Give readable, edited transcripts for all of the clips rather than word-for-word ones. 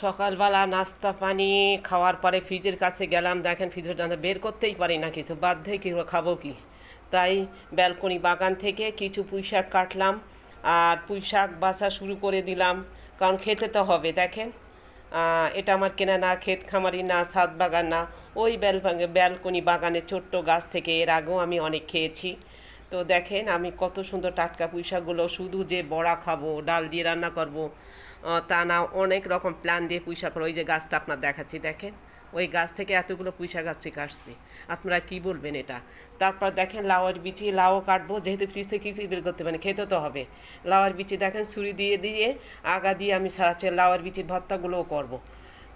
সকালবেলা নাস্তা পানি খাওয়ার পরে ফ্রিজের কাছে গেলাম, দেখেন ফ্রিজের বের করতেই পারি না কিছু, বাধ্যই কি খাবো কি, তাই ব্যালকনি বাগান থেকে কিছু পুঁই শাক কাটলাম আর পুঁই শাক বাছা শুরু করে দিলাম, কারণ খেতে তো হবে। দেখেন এটা আমার কেনা না, ক্ষেত খামারি না, ছাদ বাগান না, ওই ব্যালকনি বাগানের ছোট্ট গাছ থেকে এর আগেও আমি অনেক খেয়েছি। তো দেখেন আমি কত সুন্দর টাটকা পুঁই শাকগুলো, শুধু যে বড়া খাবো ডাল দিয়ে রান্না করব তা না, অনেক রকম প্ল্যান দিয়ে পুঁই শাক, ওই যে গাছটা আপনার দেখাচ্ছি দেখেন, ওই গাছ থেকে এতগুলো পুঁই শাক কাটছি, আপনারা কী বলবেন এটা। তারপর দেখেন লাউয়ের বিচি, লাউ কাটবো, যেহেতু ফ্রিজ থেকে কিছুই বের করতে পারি, খেতে তো হবে। লাউয়ের বিচি দেখেন ছুরি দিয়ে দিয়ে আগা দিয়ে আমি সারাচ্ছি, লাউয়ের বিচির ভর্তাগুলোও করব।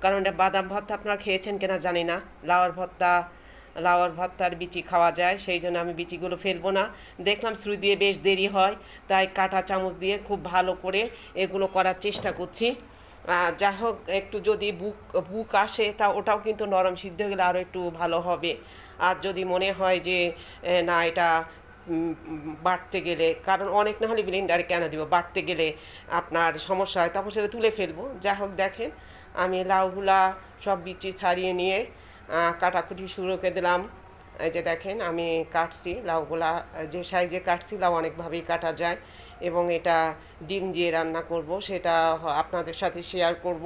কারণ এটা বাদাম ভর্তা আপনারা খেয়েছেন কিনা জানি না, লাউয়ের ভর্তার বিচি খাওয়া যায়, সেই জন্য আমি বিচিগুলো ফেলবো না। দেখলাম ছুরি দিয়ে বেশ দেরি হয়, তাই কাঁটা চামচ দিয়ে খুব ভালো করে এগুলো করার চেষ্টা করছি। যাই হোক, একটু যদি বুক আসে তা ওটাও কিন্তু নরম সিদ্ধ হয়ে গেলে আরও একটু ভালো হবে। আর যদি মনে হয় যে না এটা বাটতে গেলে, কারণ অনেক না হলে ব্লেন্ডারে কেন দিব, বাটতে গেলে আপনার সমস্যা হয়, তখন সেটা তুলে ফেলবো। যাই হোক দেখেন আমি লাউগুলা সব বিচি ছাড়িয়ে নিয়ে কাটাকুটি শুরু করে দিলাম। এই যে দেখেন আমি কাটছি লাউগুলা, যে সাইজে কাটছি, লাউ অনেকভাবেই কাটা যায়, এবং এটা ডিম দিয়ে রান্না করব, সেটা আপনাদের সাথে শেয়ার করব,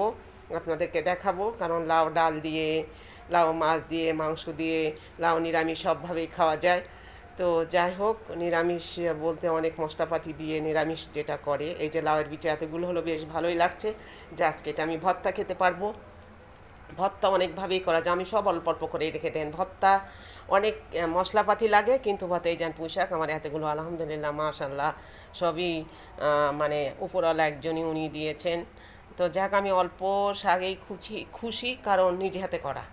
আপনাদেরকে দেখাবো। কারণ লাউ ডাল দিয়ে, লাউ মাছ দিয়ে, মাংস দিয়ে, লাউ নিরামিষ সবভাবেই খাওয়া যায়। তো যাই হোক, নিরামিষ বলতে অনেক মশলাপাতি দিয়ে নিরামিষ যেটা করে, এই যে লাউয়ের বিচে এতগুলো হলো, বেশ ভালোই লাগছে যে আজকে এটা আমি ভর্তা খেতে পারবো। ভর্তা অনেকভাবেই করা যায়, আমি সব অল্প অল্প করে রেখে দেন। ভর্তা অনেক মশলাপাতি লাগে, কিন্তু ভর্তা এই যান পুঁই শাক আমার এতগুলো আলহামদুলিল্লাহ মাশাল্লাহ সবই মানে উপরওয়ালা একজনই উনি দিয়েছেন। তো যাক আমি অল্প শাকেই খুশি খুশি, কারণ নিজে হাতে করা।